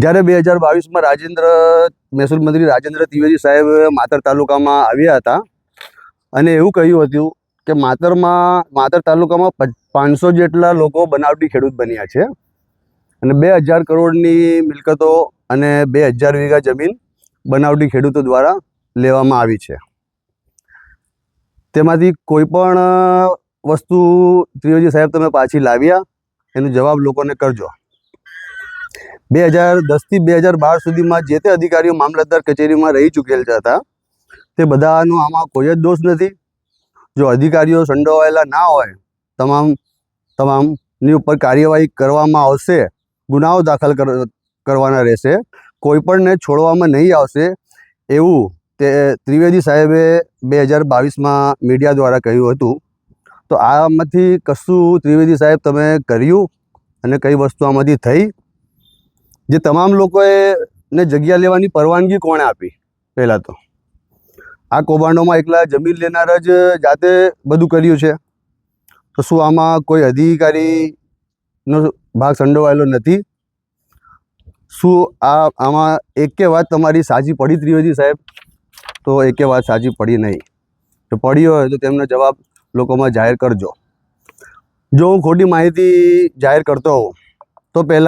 જ્યારે 2022માં મહેસૂલ મંત્રી રાજેન્દ્ર ત્રિવેદી સાહેબ માતર તાલુકામાં આવ્યા હતા અને એવું કહ્યું હતું કે માતર તાલુકામાં 500 જેટલા લોકો બનાવટી ખેડૂત બન્યા છે અને 2000 કરોડની મિલકતો અને 2000 વીઘા જમીન બનાવટી ખેડૂતો દ્વારા લેવામાં આવી છે। તેમાંથી કોઈ પણ વસ્તુ ત્રિવેદી સાહેબ તમે પાછી લાવ્યા એનો જવાબ લોકોને કરજો। 2010થી 2012 સુધીમાં જે તે અધિકારીઓ મામલતદાર કચેરીમાં રહી ચૂકેલ હતા તે બધાનો આમાં કોઈ જ દોષ નથી। જો અધિકારીઓ સંડોવાયેલા ના હોય તમામની ઉપર કાર્યવાહી કરવામાં આવશે, ગુનાઓ દાખલ કરવાના રહેશે, કોઈ પણને છોડવામાં નહીં આવશે એવું તે ત્રિવેદી સાહેબે 2022માં મીડિયા દ્વારા કહ્યું હતું। તો આમાંથી કશું ત્રિવેદી સાહેબ તમે કર્યું અને કઈ વસ્તુ આમાંથી થઈ? જે તમામ લોકોએ ને જગ્યા લેવાની પરવાનગી કોણે આપી? પહેલાં તો આ કૌભાંડોમાં એકલા જમીન લેનાર જ જાતે બધું કર્યું છે, તો શું આમાં કોઈ અધિકારીનો ભાગ સંડોવાયેલો નથી? શું આમાં એકે વાત તમારી સાચી પડી ત્રિવેદી સાહેબ? તો એકે વાત સાચી પડી નહીં। જો પડી હોય તો તેમનો જવાબ લોકોમાં જાહેર કરજો। જો હું ખોટી માહિતી જાહેર કરતો હોઉં તો પહેલાં